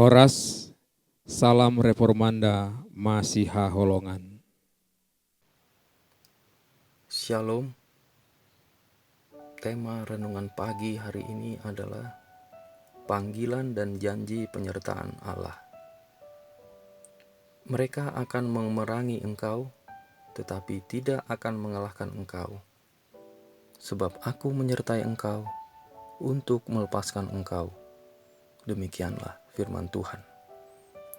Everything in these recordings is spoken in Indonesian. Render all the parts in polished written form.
Horas, salam reformanda Masiha Holongan. Shalom. Tema renungan pagi hari ini adalah panggilan dan janji penyertaan Allah. Mereka akan memerangi engkau, tetapi tidak akan mengalahkan engkau. Sebab aku menyertai engkau untuk melepaskan engkau. Demikianlah firman Tuhan.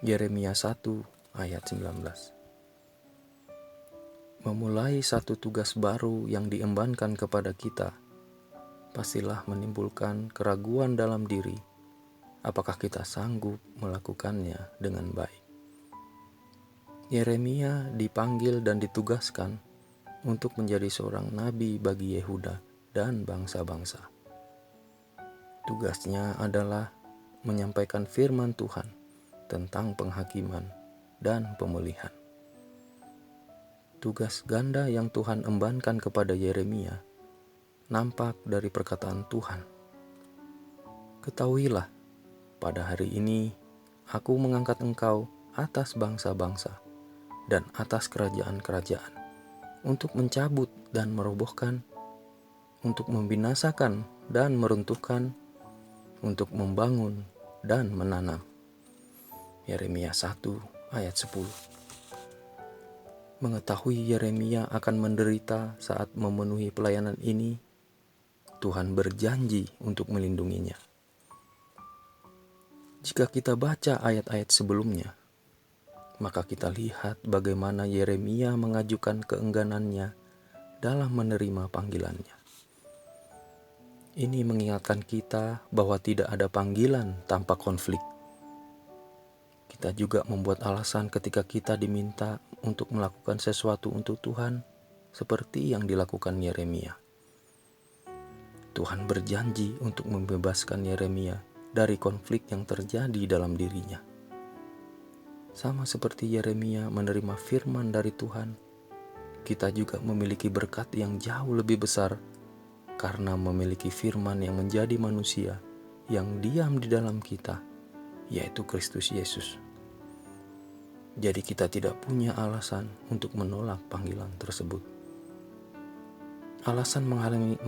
Yeremia 1 ayat 19. Memulai satu tugas baru yang diembankan kepada kita, pastilah menimbulkan keraguan dalam diri, apakah kita sanggup melakukannya dengan baik. Yeremia dipanggil dan ditugaskan untuk menjadi seorang nabi bagi Yehuda dan bangsa-bangsa. Tugasnya adalah menyampaikan firman Tuhan tentang penghakiman dan pemulihan. Tugas ganda yang Tuhan embankan kepada Yeremia nampak dari perkataan Tuhan. Ketahuilah, pada hari ini aku mengangkat engkau atas bangsa-bangsa dan atas kerajaan-kerajaan untuk mencabut dan merobohkan, untuk membinasakan dan meruntuhkan, untuk membangun dan menanam. Yeremia 1 ayat 10. Mengetahui Yeremia akan menderita saat memenuhi pelayanan ini, Tuhan berjanji untuk melindunginya. Jika kita baca ayat-ayat sebelumnya, maka kita lihat bagaimana Yeremia mengajukan keengganannya dalam menerima panggilannya. Ini mengingatkan kita bahwa tidak ada panggilan tanpa konflik. Kita juga membuat alasan ketika kita diminta untuk melakukan sesuatu untuk Tuhan, seperti yang dilakukan Yeremia. Tuhan berjanji untuk membebaskan Yeremia dari konflik yang terjadi dalam dirinya. Sama seperti Yeremia menerima firman dari Tuhan, kita juga memiliki berkat yang jauh lebih besar karena memiliki firman yang menjadi manusia yang diam di dalam kita, yaitu Kristus Yesus. Jadi kita tidak punya alasan untuk menolak panggilan tersebut. Alasan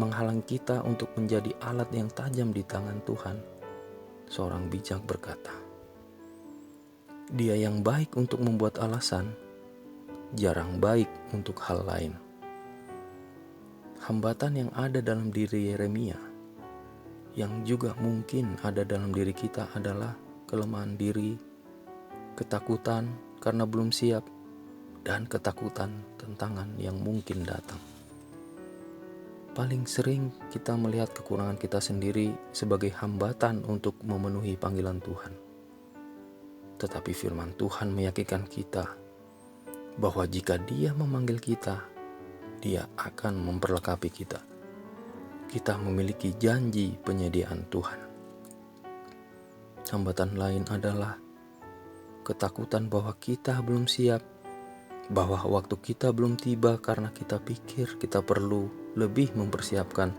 menghalangi kita untuk menjadi alat yang tajam di tangan Tuhan. Seorang bijak berkata, "Dia yang baik untuk membuat alasan, jarang baik untuk hal lain." Hambatan yang ada dalam diri Yeremia, yang juga mungkin ada dalam diri kita adalah kelemahan diri, ketakutan karena belum siap, dan ketakutan tantangan yang mungkin datang. Paling sering kita melihat kekurangan kita sendiri sebagai hambatan untuk memenuhi panggilan Tuhan. Tetapi firman Tuhan meyakinkan kita bahwa jika Dia memanggil kita, Dia akan memperlengkapi kita. Kita memiliki janji penyediaan Tuhan. Hambatan lain adalah ketakutan bahwa kita belum siap, bahwa waktu kita belum tiba karena kita pikir kita perlu lebih mempersiapkan,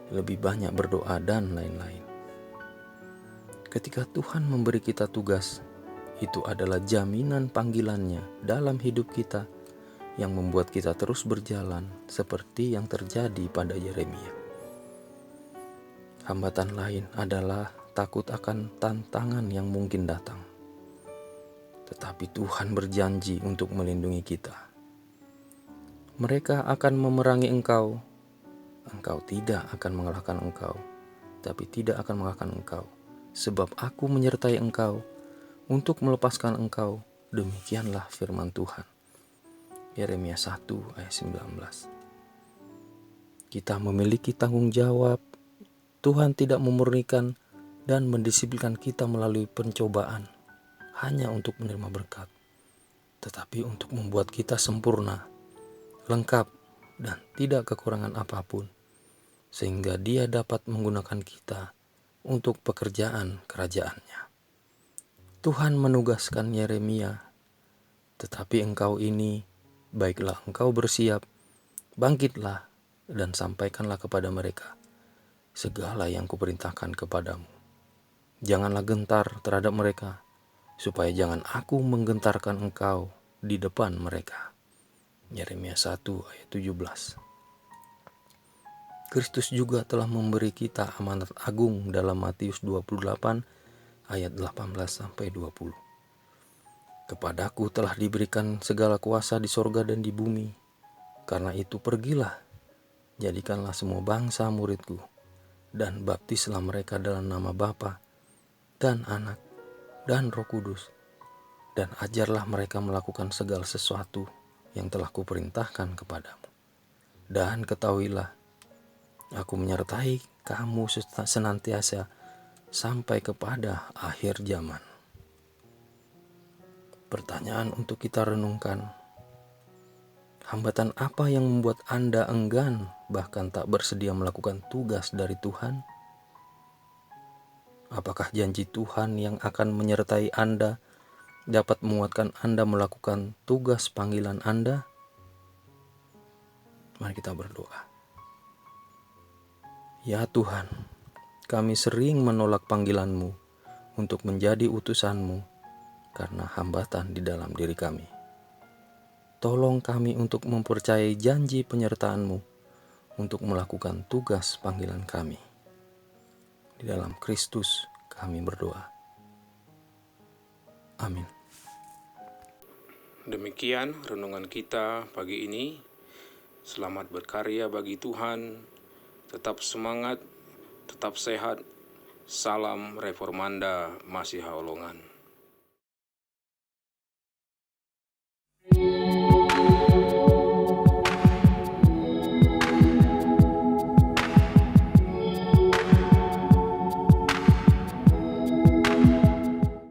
lebih banyak berdoa, dan lain-lain. Ketika Tuhan memberi kita tugas, itu adalah jaminan panggilannya dalam hidup kita yang membuat kita terus berjalan seperti yang terjadi pada Yeremia. Hambatan lain adalah takut akan tantangan yang mungkin datang. Tetapi Tuhan berjanji untuk melindungi kita. Mereka akan memerangi engkau. Engkau tidak akan mengalahkan engkau, tapi tidak akan mengalahkan engkau. Sebab aku menyertai engkau untuk melepaskan engkau. Demikianlah firman Tuhan. Yeremia 1 ayat 19. Kita memiliki tanggung jawab. Tuhan tidak memurnikan dan mendisiplinkan kita melalui pencobaan hanya untuk menerima berkat, tetapi untuk membuat kita sempurna, lengkap, dan tidak kekurangan apapun, sehingga Dia dapat menggunakan kita untuk pekerjaan kerajaan-Nya. Tuhan menugaskan Yeremia, "Tetapi engkau ini, baiklah engkau bersiap, bangkitlah, dan sampaikanlah kepada mereka segala yang kuperintahkan kepadamu." Janganlah gentar terhadap mereka, supaya jangan aku menggentarkan engkau di depan mereka. Yeremia 1 ayat 17. Kristus juga telah memberi kita amanat agung dalam Matius 28 ayat 18-20. Kepadaku telah diberikan segala kuasa di sorga dan di bumi. Karena itu pergilah, jadikanlah semua bangsa muridku, dan baptislah mereka dalam nama Bapa dan Anak dan Roh Kudus, dan ajarlah mereka melakukan segala sesuatu yang telah kuperintahkan kepadamu. Dan ketahuilah, aku menyertai kamu senantiasa sampai kepada akhir zaman. Pertanyaan untuk kita renungkan: hambatan apa yang membuat Anda enggan bahkan tak bersedia melakukan tugas dari Tuhan? Apakah janji Tuhan yang akan menyertai Anda dapat menguatkan Anda melakukan tugas panggilan Anda? Mari kita berdoa. Ya Tuhan, kami sering menolak panggilan-Mu untuk menjadi utusan-Mu karena hambatan di dalam diri kami. Tolong kami untuk mempercayai janji penyertaan-Mu untuk melakukan tugas panggilan kami. Di dalam Kristus kami berdoa. Amin. Demikian renungan kita pagi ini. Selamat berkarya bagi Tuhan. Tetap semangat, tetap sehat. Salam Reformanda Masiha Holongan.